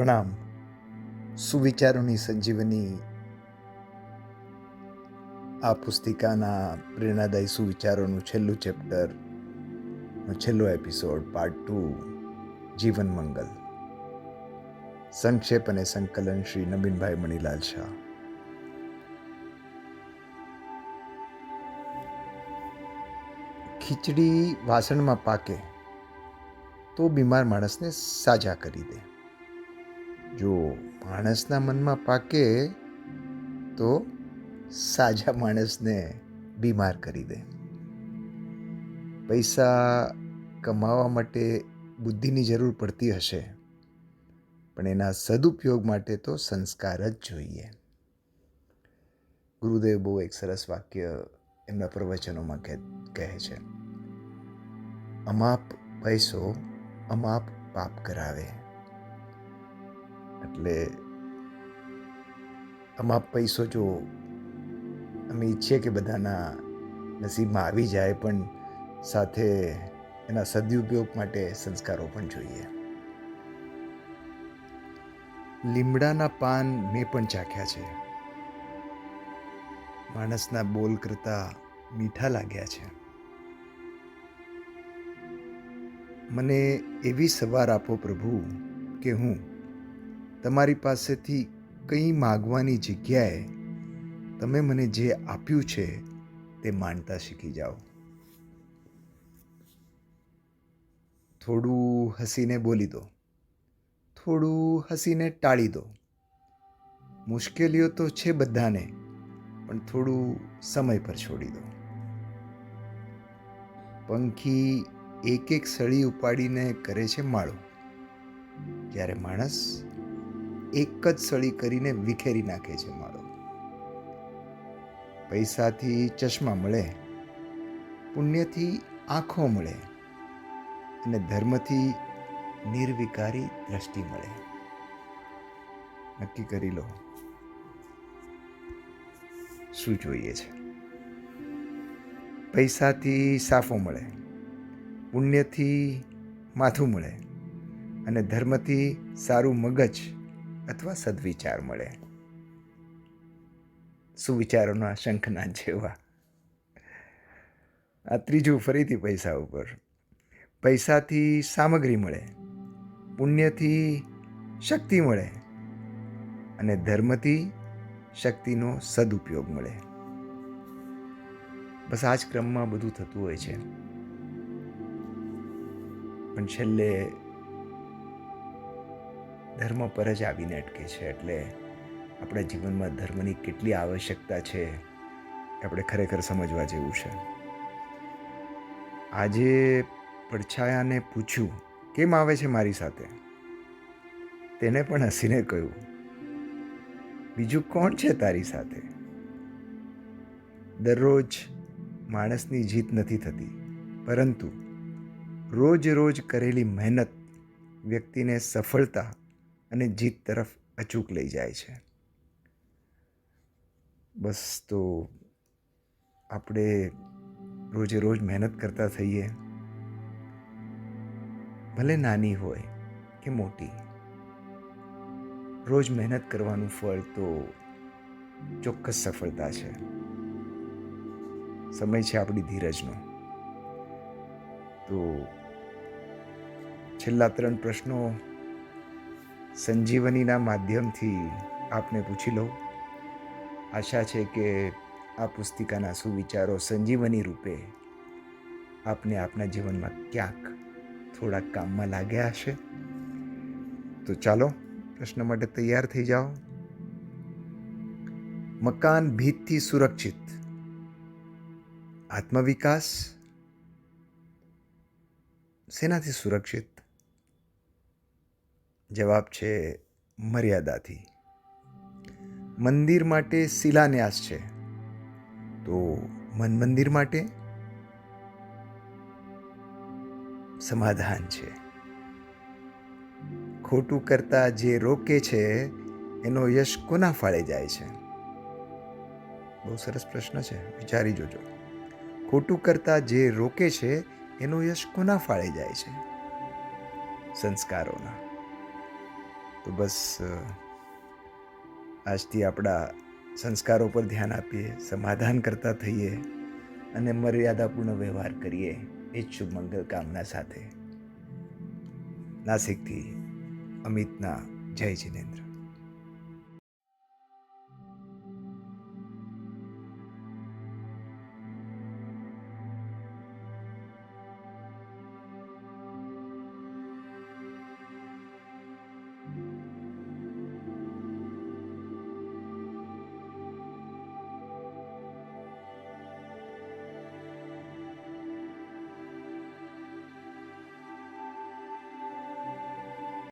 પ્રણામ. સુવિચારોની સંજીવની આ પુસ્તિકાના પ્રેરણાદાયી સુવિચારોનું છેલ્લું ચેપ્ટરનો છેલ્લો એપિસોડ પાર્ટ 2 જીવન મંગલ. સંક્ષેપ અને સંકલન શ્રી નબીનભાઈ મણીલાલ શાહ. ખીચડી વાસણમાં પાકે તો બીમાર માણસને સાજા કરી દે. જો માણસના મનમાં પાકે તો સાજા માણસને બીમાર કરી દે. પૈસા કમાવા માટે બુદ્ધિની જરૂર પડતી હશે, પણ એના સદુપયોગ માટે તો સંસ્કાર જ જોઈએ. ગુરુદેવ બહુ એક સરસ વાક્ય એમના પ્રવચનોમાં કહે છે, અમાપ પૈસો અમાપ પાપ કરાવે. એટલે અમાપ પૈસો જો અમે ઈચ્છીએ કે બધાના નસીબમાં આવી જાય, પણ સાથે એના સદુપયોગ માટે સંસ્કારો પણ જોઈએ. લીમડાના પાન મેં પણ ચાખ્યા છે, માણસના બોલ કરતા મીઠા લાગ્યા છે. મને એવી સવાર આપો પ્રભુ કે હું તમારી પાસેથી કંઈ માગવાની જગ્યાએ તમે મને જે આપ્યું છે તે માનતા શીખી જાઓ. થોડું હસીને બોલી દો, થોડું હસીને ટાળી દો. મુશ્કેલીઓ તો છે બધાને, પણ થોડું સમય પર છોડી દો. પંખી એક એક સળી ઉપાડીને કરે છે માળો, જ્યારે માણસ એક જ સળી કરીને વિખેરી નાખે છે માળો. પૈસાથી ચશ્મા મળે, પુણ્યથી આંખો મળે, અને ધર્મથી નિર્વિકારી દ્રષ્ટિ મળે. નક્કી કરી લો શું જોઈએ છે. પૈસાથી સાફો મળે, પુણ્યથી માથું મળે, અને ધર્મથી સારું મગજ અથવા સદવિચાર મળે. સુવિચારોના શંખનાદ જેવા. આ ત્રીજું ફરીથી પૈસા ઉપર. પૈસાથી સામગ્રી મળે, પુણ્યથી શક્તિ મળે, અને ધર્મથી શક્તિનો સદુપયોગ મળે. બસ આ જ ક્રમમાં બધું થતું હોય છે, પણ છેલ્લે ધર્મ પર જ આવીને અટકે છે. એટલે આપણા જીવનમાં ધર્મની કેટલી આવશ્યકતા છે આપણે ખરેખર સમજવા જેવું છે. આજે પડછાયાને પૂછ્યું કેમ આવે છે મારી સાથે, તેને પણ હસીને કહ્યું, બીજું કોણ છે તારી સાથે? દરરોજ માણસની જીત નથી થતી, પરંતુ રોજ રોજ કરેલી મહેનત વ્યક્તિને સફળતા અને જીત તરફ અચૂક લઈ જાય છે. બસ તો આપણે રોજે રોજ મહેનત કરતા થઈએ, ભલે નાની હોય કે મોટી. રોજ મહેનત કરવાનું ફળ તો ચોક્કસ સફળતા છે. સમય છે આપણી ધીરજનો. તો છેલ્લા 3 પ્રશ્નો સંજીવનીના માધ્યમથી આપને પૂછી લઉં. આશા છે કે આ પુસ્તિકાના સુવિચારો સંજીવની રૂપે આપને આપના જીવનમાં ક્યાંક થોડાક કામમાં લાગ્યા હશે. તો ચાલો પ્રશ્ન માટે તૈયાર થઈ જાઓ. મકાન ભીતથી સુરક્ષિત, આત્મવિકાસ શેનાથી સુરક્ષિત? જવાબ છે મર્યાદાથી. મંદિર માટે શિલાન્યાસ છે, તો મન મંદિર માટે સમાધાન છે. ખોટું કરતા જે રોકે છે એનો યશ કોના ફાળે જાય છે? બહુ સરસ પ્રશ્ન છે, વિચારી જોજો. ખોટું કરતા જે રોકે છે એનો યશ કોના ફાળે જાય છે? સંસ્કારોના. તો બસ આજથી આપણા સંસ્કારો પર ધ્યાન આપીએ, સમાધાન કરતા થઈએ અને મર્યાદાપૂર્ણ વ્યવહાર કરીએ, એ જ શુભ મંગલ કામના સાથે નાસિકથી અમિતના જય જિનેન્દ્ર.